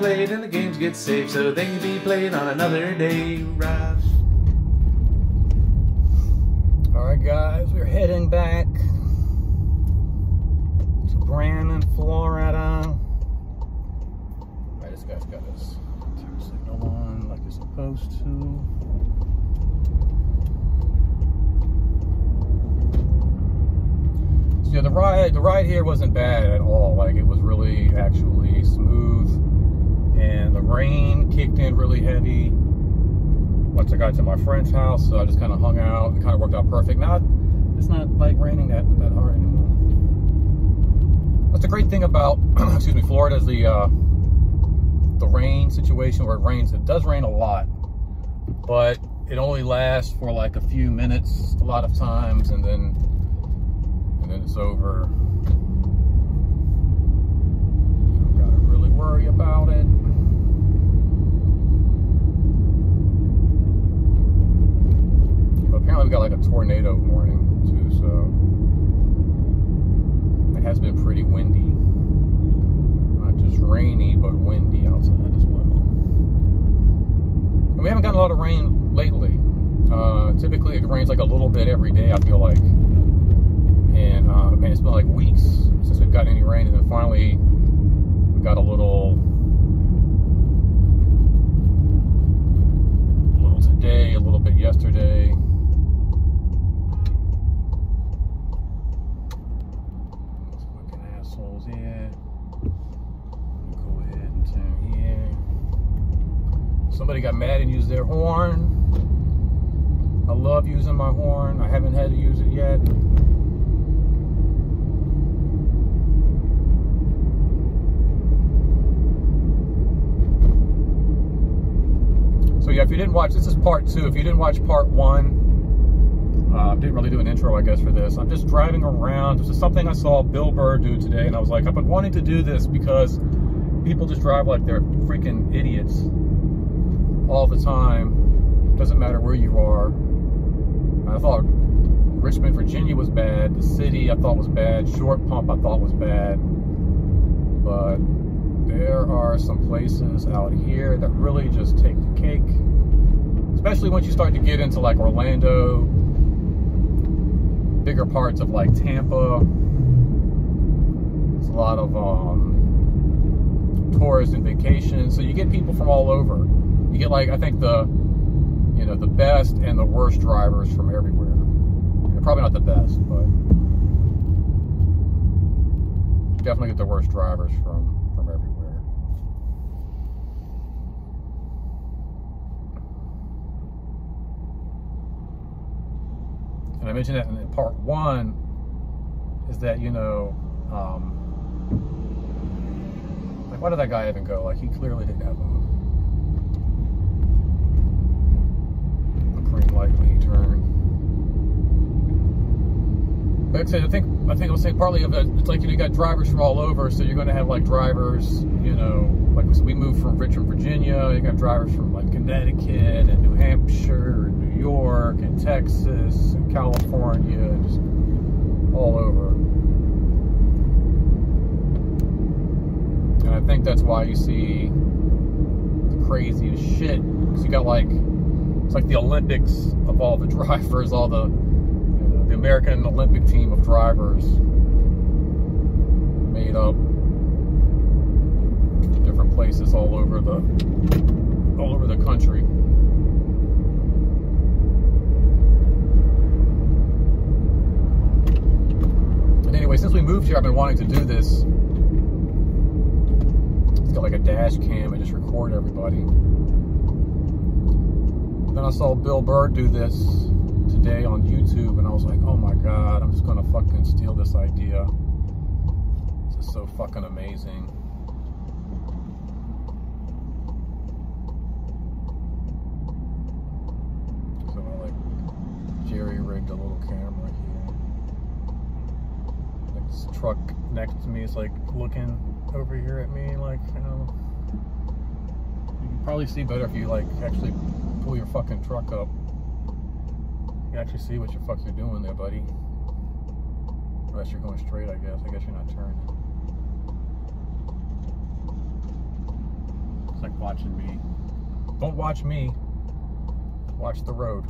played and the games get saved so they can be played on another day. Right. Alright guys, we're heading back to Brandon, Florida. Alright, this guy's got his turn signal on like it's supposed to. So yeah, the ride here wasn't bad at all. Like, it was really actually smooth, and the rain kicked in really heavy once I got to my friend's house, so I just kind of hung out. It kind of worked out perfect. Now it's not like raining that hard anymore. That's the great thing about excuse me, Florida, is the rain situation where it rains. It does rain a lot, but it only lasts for like a few minutes a lot of times, and then it's over. Don't gotta really worry about it. Apparently we got like a tornado warning too, so it has been pretty windy. Not just rainy, but windy outside as well. And we haven't gotten a lot of rain lately. Typically it rains like a little bit every day, I feel like. And man, it's been like weeks since we've gotten any rain, and then finally we got a little today, a little bit yesterday. Here. Go ahead and turn here. Somebody got mad and used their horn. I love using my horn. I haven't had to use it yet. So yeah, if you didn't watch, this is part 2. If you didn't watch part 1, didn't really do an intro, I guess, for this. I'm just driving around. This is something I saw Bill Burr do today, and I was like, I've been wanting to do this because people just drive like they're freaking idiots all the time. Doesn't matter where you are. I thought Richmond, Virginia was bad. The city I thought was bad. Short Pump I thought was bad. But there are some places out here that really just take the cake. Especially once you start to get into like Orlando, bigger parts of like Tampa. It's a lot of tourists and vacations, so you get people from all over. You get like, I think the best and the worst drivers from everywhere. Probably not the best, but you definitely get the worst drivers from everywhere. And I mentioned that in part 1, is that, like, why did that guy even go? Like, he clearly didn't have a green light when he turned. But like I said, I think I was saying partly of it, it's like, you got drivers from all over, so you're going to have like drivers, like we moved from Richmond, Virginia. You got drivers from like Connecticut and New Hampshire and New York and Texas and California and just all over. And I think that's why you see the craziest shit, because you got like, it's like the Olympics of all the drivers, all the American Olympic team of drivers made up different places all over the country. And anyway, since we moved here, I've been wanting to do this. It's got like a dash cam and just record everybody. And then I saw Bill Burr do this today on YouTube, and I was like, oh my god, I'm just gonna fucking steal this idea. This is so fucking amazing. So I like jerry-rigged a little camera here. Like this truck next to me is like looking over here at me, like, you can probably see better if you like actually pull your fucking truck up. You actually see what the fuck you're doing there, buddy. Unless you're going straight, I guess. I guess you're not turning. watching me. Don't watch me. Watch the road.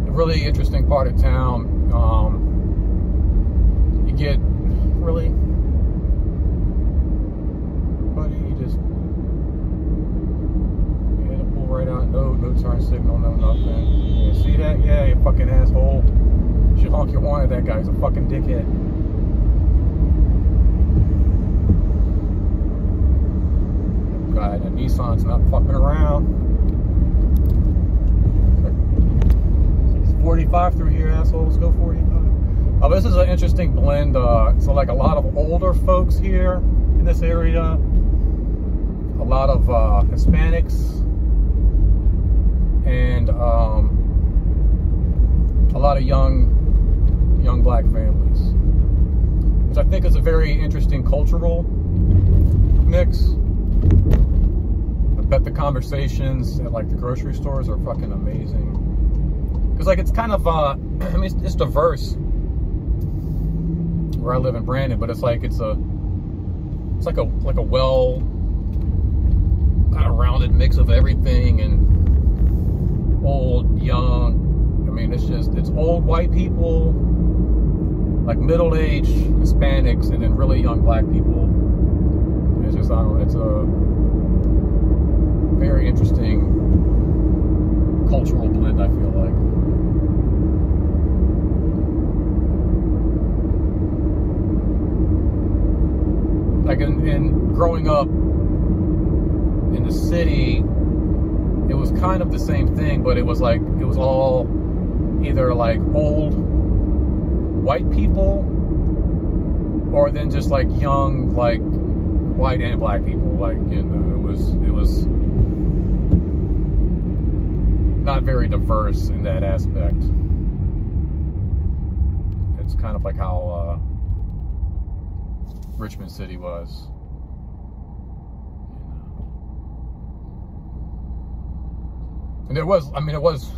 Really interesting part of town. You get really, buddy, you just had to pull right out. No turn signal, no nothing. You see that? Yeah, you fucking asshole. You should honk your horn at that guy. He's a fucking dickhead. God, the Nissan's not fucking around. 45 through here, assholes. Go 45. Oh, this is an interesting blend. So like a lot of older folks here in this area, a lot of Hispanics, and a lot of young black families, which I think is a very interesting cultural mix. I bet the conversations at like the grocery stores are fucking amazing. Because like it's kind of I mean it's diverse where I live in Brandon, but it's like a well kind of rounded mix of everything, and old, young. I mean it's old white people, like middle-aged Hispanics, and then really young black people. And it's just, I don't know, it's a very interesting cultural blend, I feel like. Like in growing up in the city, it was kind of the same thing, but it was like, it was all either like old white people or then just like young, like white and black people. Like, you know, it was not very diverse in that aspect. It's kind of like how Richmond City was. And it was, I mean, it was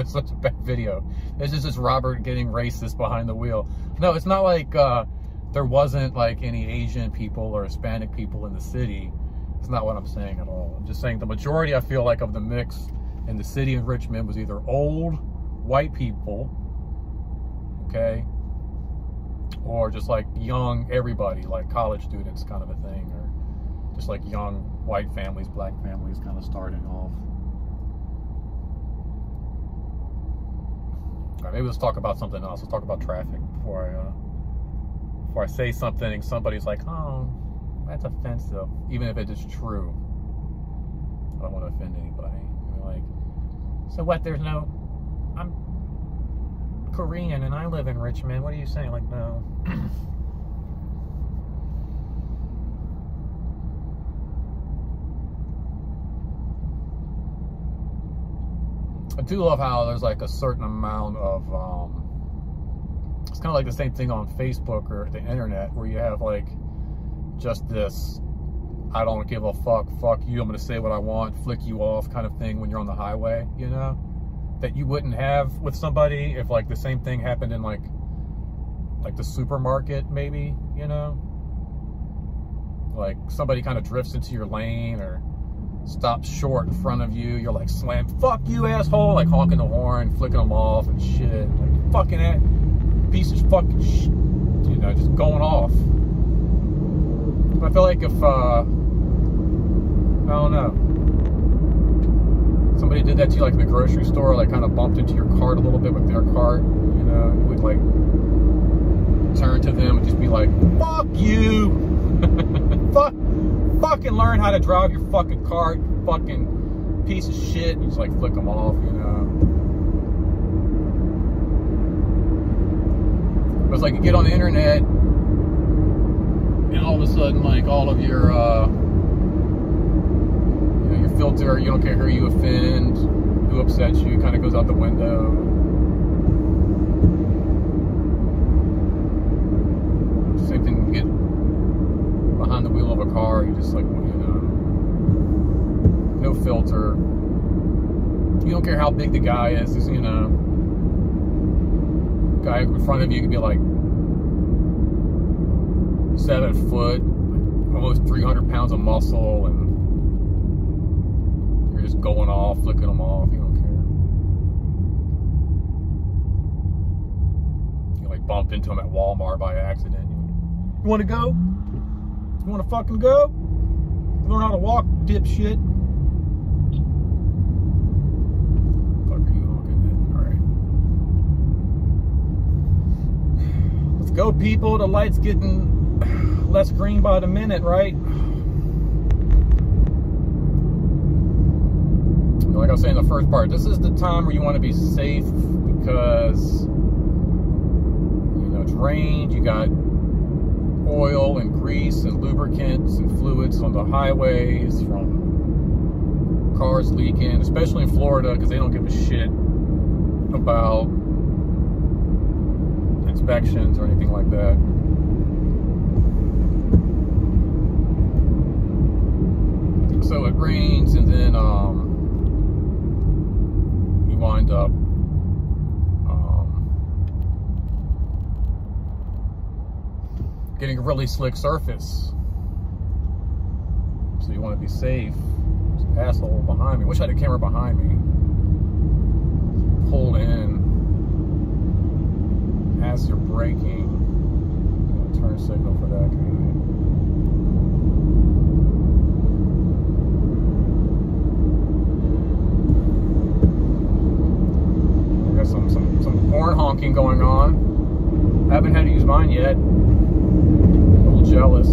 such a bad video. It's just this Robert getting racist behind the wheel. No, it's not like there wasn't like any Asian people or Hispanic people in the city. It's not what I'm saying at all. I'm just saying the majority, I feel like, of the mix in the city of Richmond was either old white people, okay, or just like young everybody, like college students kind of a thing, or just like young white families, black families kind of starting off. All right, maybe let's talk about something else. Let's talk about traffic before I say something and somebody's like, oh, that's offensive, even if it is true. I don't want to offend anybody. You're like, so what, there's no, I'm Korean and I live in Richmond. What are you saying? Like, no. I do love how there's like a certain amount of, it's kind of like the same thing on Facebook or the internet, where you have like just this, I don't give a fuck you, I'm gonna say what I want, flick you off kind of thing when you're on the highway, you know? That you wouldn't have with somebody if like the same thing happened in like the supermarket, maybe, you know? Like somebody kind of drifts into your lane or stops short in front of you, you're like, slam, fuck you, asshole, like honking the horn, flicking them off and shit, like fucking that piece of fucking shit, you know, just going off. I feel like if, I don't know, somebody did that to you like in the grocery store, like kind of bumped into your cart a little bit with their cart, you know, you would like turn to them and just be like, fuck you. Fucking learn how to drive your fucking car, you fucking piece of shit. You just like flick them off, you know. But it's like you get on the internet and all of a sudden, like, all of your you know, your filter, you don't care who you offend, who upsets you, kind of goes out the window. Same thing, you get behind the wheel of a car, you just like, you know, no filter. You don't care how big the guy is, you know. Guy in front of you could be like 7 foot, almost 300 pounds of muscle, and you're just going off, flicking them off. You don't care. You like bump into them at Walmart by accident. You want to go? You want to fucking go? Learn how to walk, dipshit. Fuck are you honking at? All right. Let's go, people. The light's getting less green by the minute, right? Like I was saying in the first part, this is the time where you want to be safe because, you know, it's rained, you got oil and grease and lubricants and fluids on the highways from cars leaking, especially in Florida because they don't give a shit about inspections or anything like that. So it rains, and then you wind up getting a really slick surface. So you want to be safe. There's an asshole behind me. Wish I had a camera behind me. Pull in as you're braking. Turn signal for that guy. Some horn honking going on. I haven't had to use mine yet. A little jealous.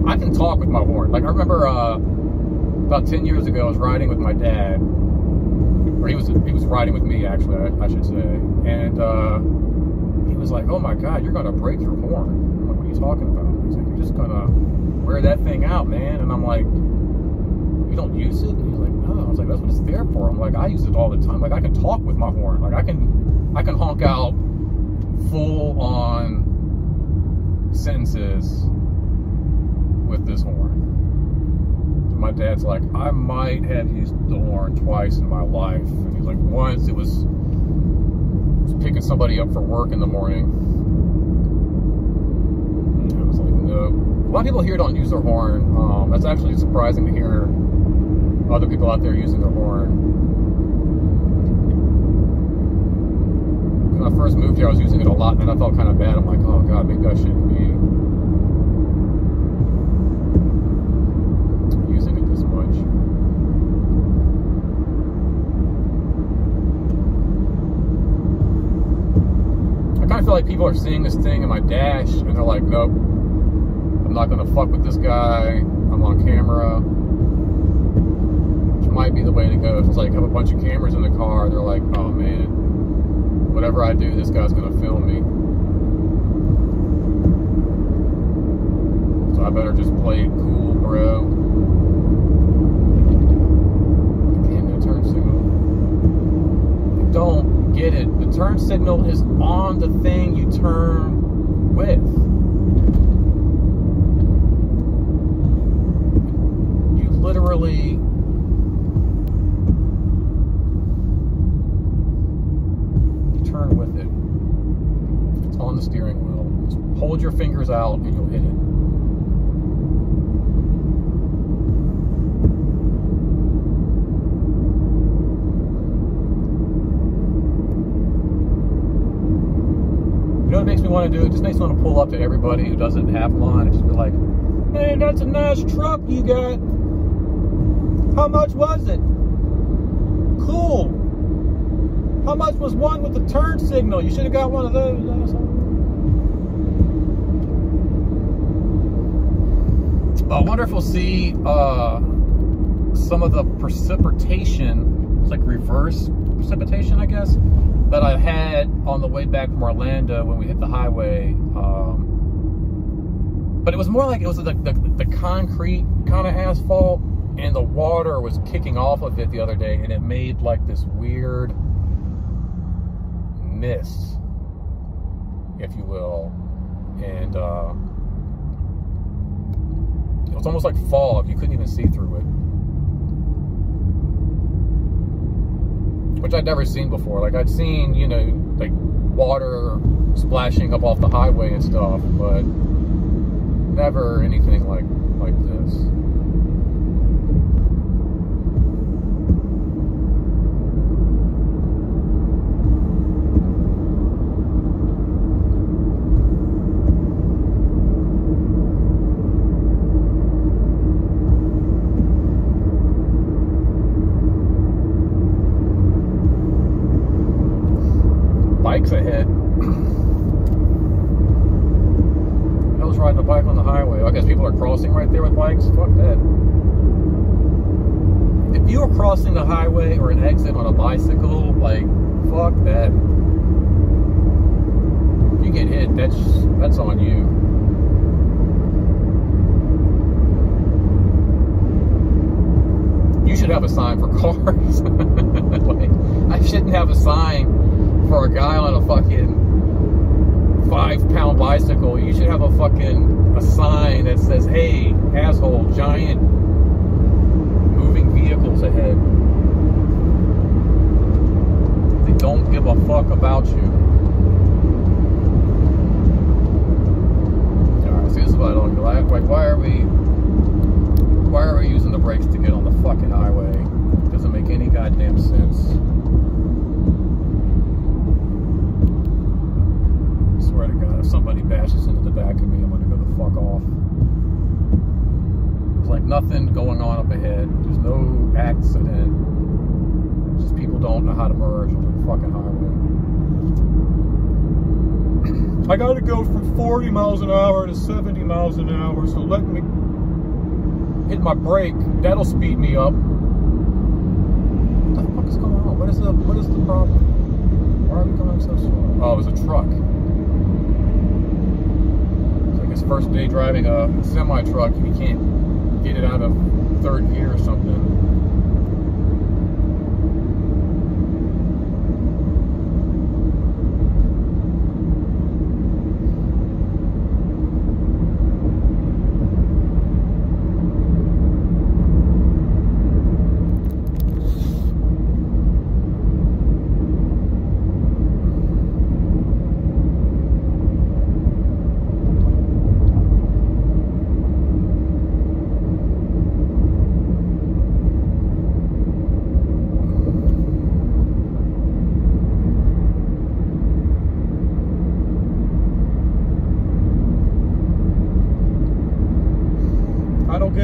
I can talk with my horn. Like I remember about 10 years ago, I was riding with my dad, or he was riding with me actually, I should say. And he was like, "Oh my God, you're gonna break your horn." I'm like, "What are you talking about?" He's like, "You're just gonna wear that thing out, man." And I'm like, "You don't use it?" And he's like, "No." I was like, "That's what it's there for." I'm like, "I use it all the time. Like I can talk with my horn. Like I can honk out full on sentences with this horn." And my dad's like, "I might have used the horn twice in my life." And he's like, "Once it was picking somebody up for work in the morning." And I was like, "No." A lot of people here don't use their horn. That's actually surprising to hear other people out there using their horn. When I first moved here, I was using it a lot, and then I felt kind of bad. I'm like, "Oh God, maybe I shouldn't be using it this much." I kind of feel like people are seeing this thing in my dash, and they're like, "Nope, I'm not gonna fuck with this guy. I'm on camera." Which might be the way to go. If it's like have a bunch of cameras in the car, they're like, "Oh man, whatever I do, this guy's gonna film me. So I better just play it cool, bro." Again, no turn signal. I don't get it. The turn signal is on the thing you turn with. You literally turn with it. It's on the steering wheel. Just hold your fingers out and you'll hit it. You know what it makes me want to do? It just makes me want to pull up to everybody who doesn't have one and just be like, "Man, that's a nice truck you got. How much was it? Cool. How much was one with the turn signal? You should have got one of those. I wonder if we'll see some of the precipitation, it's like reverse precipitation, I guess, that I had on the way back from Orlando when we hit the highway. But it was more like it was the concrete kind of asphalt, and the water was kicking off of it the other day, and it made like this weird mist, if you will. And it was almost like fog. You couldn't even see through it, which I'd never seen before. Like, I'd seen, you know, like water splashing up off the highway and stuff, but never anything like this. Bikes ahead. I was riding a bike on the highway. I guess people are crossing right there with bikes. Fuck that. If you are crossing the highway or an exit on a bicycle, like, fuck that. If you get hit, that's on you. You should have a sign for cars. Like, I shouldn't have a sign for a guy on a fucking 5-pound bicycle. You should have a sign that says, "Hey, asshole, giant moving vehicles ahead. They don't give a fuck about you." Alright, see, this is what I don't like. Like, why are we using the brakes to get on the fucking highway? Doesn't make any goddamn sense. I swear to God, if somebody bashes into the back of me, I'm gonna go the fuck off. There's like nothing going on up ahead. There's no accident. Just people don't know how to merge onto the fucking highway. I gotta go from 40 miles an hour to 70 miles an hour, so let me hit my brake. That'll speed me up. What the fuck is going on? What is the problem? Why are we going so slow? Oh, it was a truck. His first day driving a semi-truck, he can't get it out of third gear or something.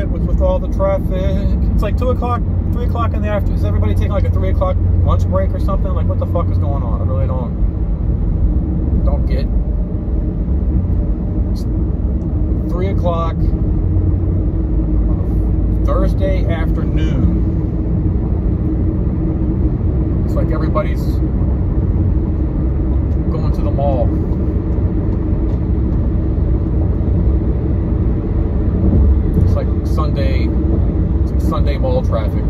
With all the traffic, it's like 2 o'clock, 3 o'clock in the afternoon. Is everybody taking like a 3 o'clock lunch break or something? Like, what the fuck is going on? I really don't get. It's 3 o'clock Thursday afternoon. It's like everybody's going to the mall. It's like Sunday mall traffic.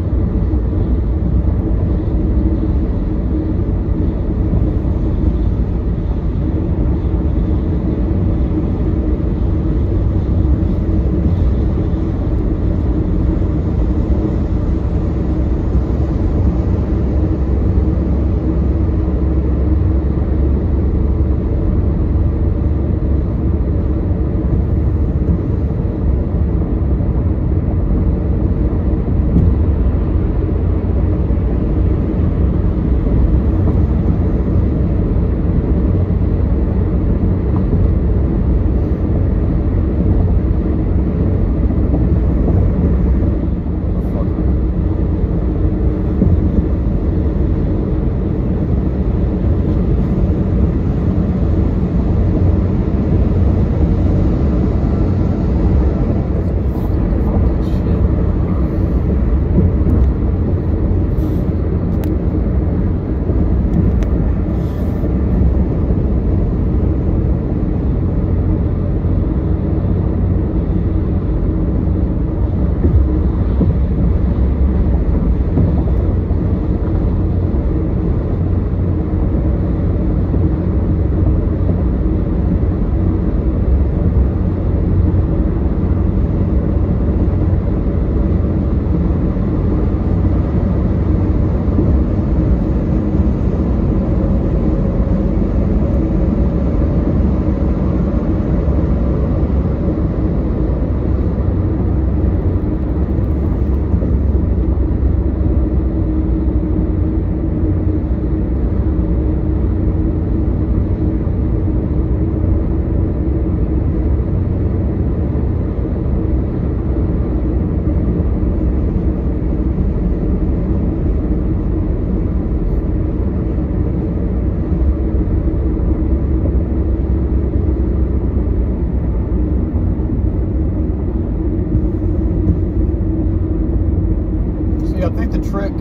I think the trick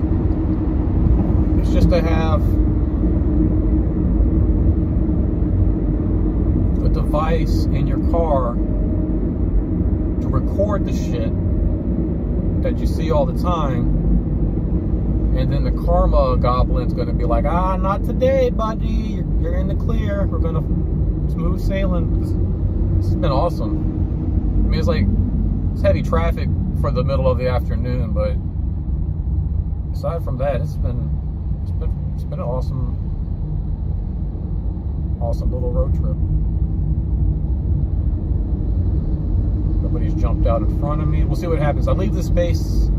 is just to have a device in your car to record the shit that you see all the time, and then the karma goblin's gonna be like, ah, not today, buddy. You're in the clear. We're gonna smooth sailing. This has been awesome. I mean, it's like, it's heavy traffic for the middle of the afternoon, but aside from that, it's been an awesome little road trip. Nobody's jumped out in front of me. We'll see what happens. I leave the space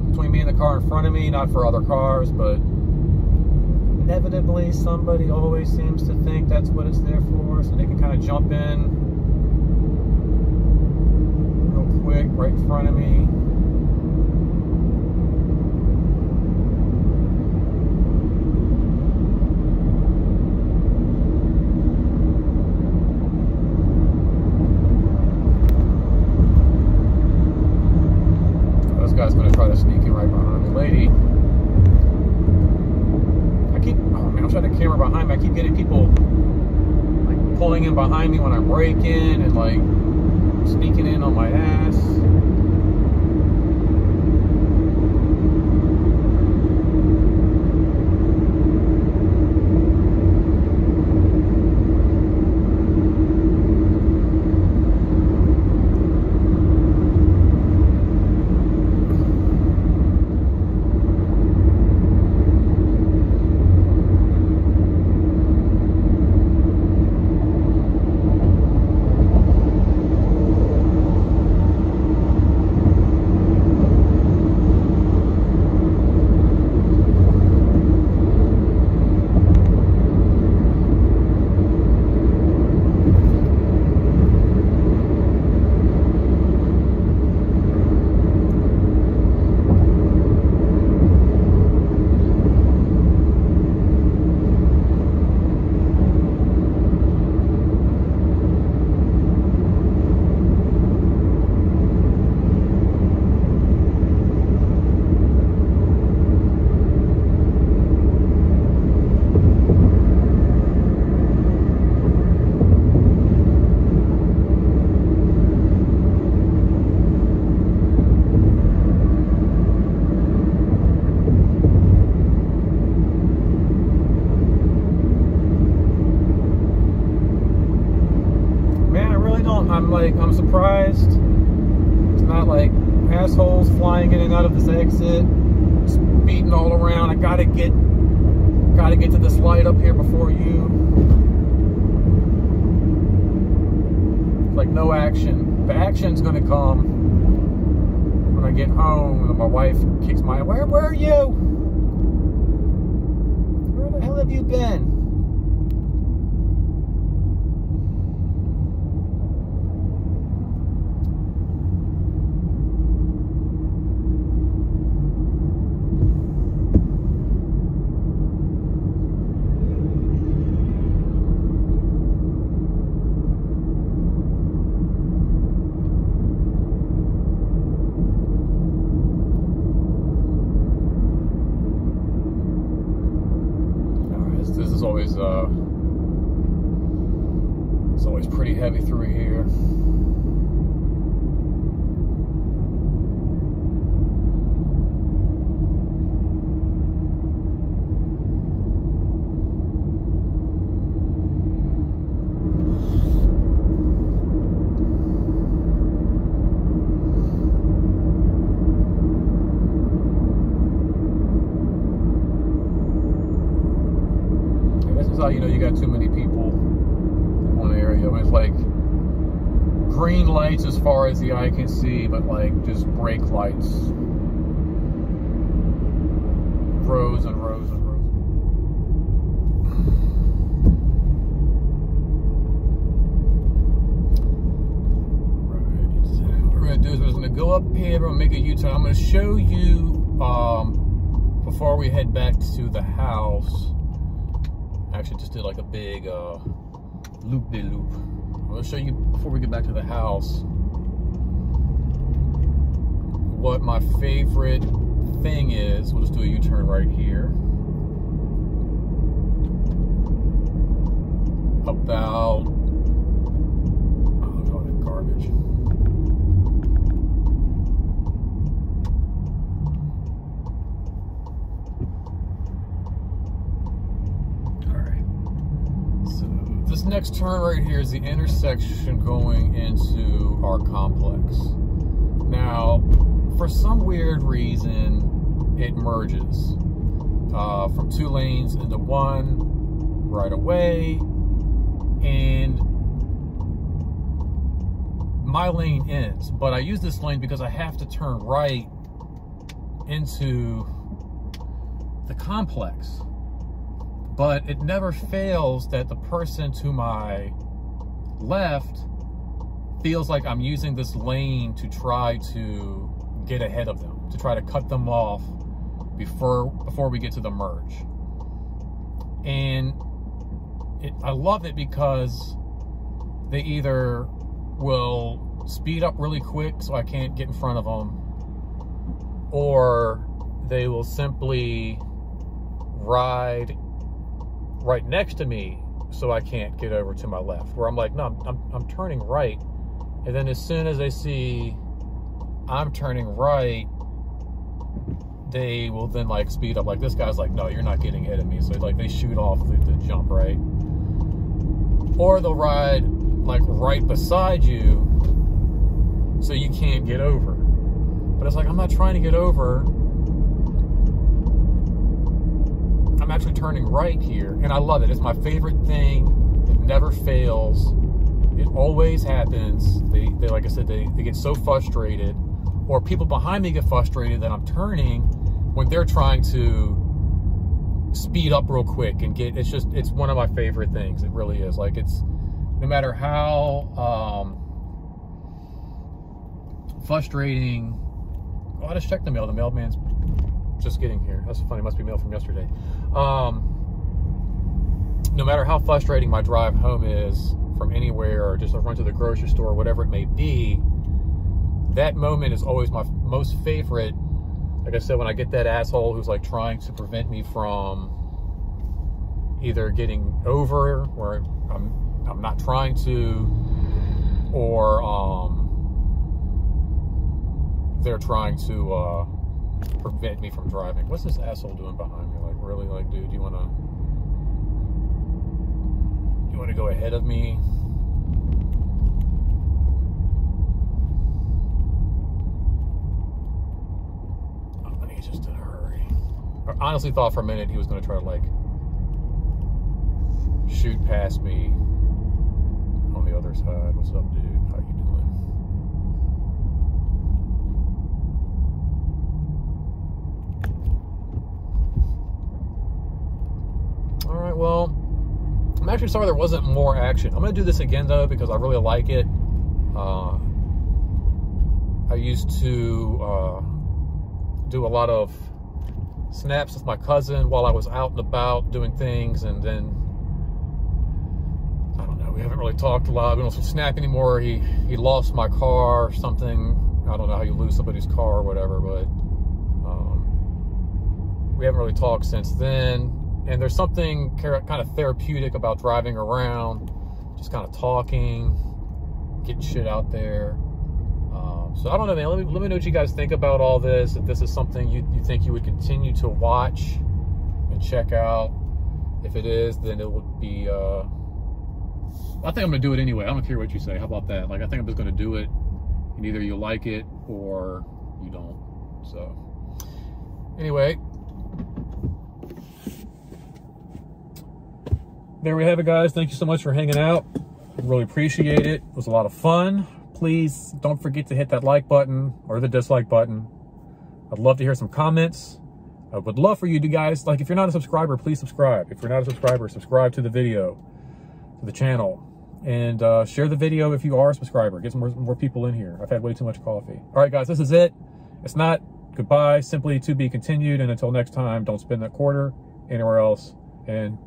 between me and the car in front of me, not for other cars, but inevitably somebody always seems to think that's what it's there for, so they can kind of jump in real quick right in front of me. This guy's gonna try to sneak in right behind me. Lady, oh man, I'm trying to camera behind me. I keep getting people like pulling in behind me when I'm braking and like sneaking in on my ass. I'm surprised it's not like assholes flying in and out of this exit, speeding all around. I gotta get to this light up here before you. It's like no action. The action's gonna come when I get home and my wife kicks my ass. Where are you? Where the hell have you been? It's always pretty heavy through here. You know, you got too many people in one area. It's like green lights as far as the eye can see, but like just brake lights, rows and rows and rows. Right. What we're gonna do is we're just gonna go up here. We're gonna make a U-turn. I'm gonna show you before we head back to the house. Actually just did like a big loop-de-loop. I'm gonna show you before we get back to the house what my favorite thing is, we'll just do a U-turn right here. About, oh, that garbage. All right. So this next turn right here is the intersection going into our complex. Now, for some weird reason, it merges from 2 lanes into 1 right away, and my lane ends. But I use this lane because I have to turn right into the complex. But it never fails that the person to my left feels like I'm using this lane to try to get ahead of them, to try to cut them off before we get to the merge. And I love it because they either will speed up really quick so I can't get in front of them, or they will simply ride right next to me so I can't get over to my left, where I'm like, no, I'm turning right. And then as soon as they see I'm turning right, they will then like speed up. Like this guy's like, no, you're not getting ahead of me. So like they shoot off the jump, right? Or they'll ride like right beside you so you can't get over. But it's like, I'm not trying to get over. I'm actually turning right here, and I love it. It's my favorite thing. It never fails. It always happens. They like I said, they get so frustrated, or people behind me get frustrated that I'm turning when they're trying to speed up real quick and get, it's one of my favorite things. It really is. Like, it's, no matter how frustrating. Oh, I just checked the mail. The mailman's just getting here. That's funny. It must be mail from yesterday. No matter how frustrating my drive home is from anywhere, or just a run to the grocery store, whatever it may be, that moment is always my most favorite. Like I said, when I get that asshole who's like trying to prevent me from either getting over where I'm not trying to, or they're trying to prevent me from driving. What's this asshole doing behind me? Like, really? Like, dude, you wanna go ahead of me? Oh, I think he's just in a hurry. I honestly thought for a minute he was gonna try to like shoot past me on the other side. What's up, dude? How you doing? All right, well, I'm actually sorry there wasn't more action. I'm gonna do this again though, because I really like it. I used to do a lot of snaps with my cousin while I was out and about doing things, and then, I don't know, we haven't really talked a lot. We don't snap anymore. He lost my car or something. I don't know how you lose somebody's car or whatever, but we haven't really talked since then. And there's something kind of therapeutic about driving around, just kind of talking, getting shit out there. So I don't know, man. Let me know what you guys think about all this. If this is something you think you would continue to watch and check out. If it is, then it would be, I think I'm gonna do it anyway. I don't care what you say. How about that? Like, I think I'm just gonna do it, and either you like it or you don't. So anyway, there we have it, guys. Thank you so much for hanging out. I really appreciate it. It was a lot of fun. Please don't forget to hit that like button or the dislike button. I'd love to hear some comments. I would love for you to guys, like, if you're not a subscriber, please subscribe. If you're not a subscriber, subscribe to the video, to the channel, and share the video if you are a subscriber. Get some more people in here. I've had way too much coffee. All right, guys, this is it. It's not goodbye, simply to be continued. And until next time, don't spend that quarter anywhere else. And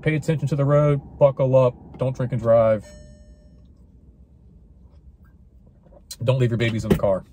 pay attention to the road, buckle up, don't drink and drive. Don't leave your babies in the car.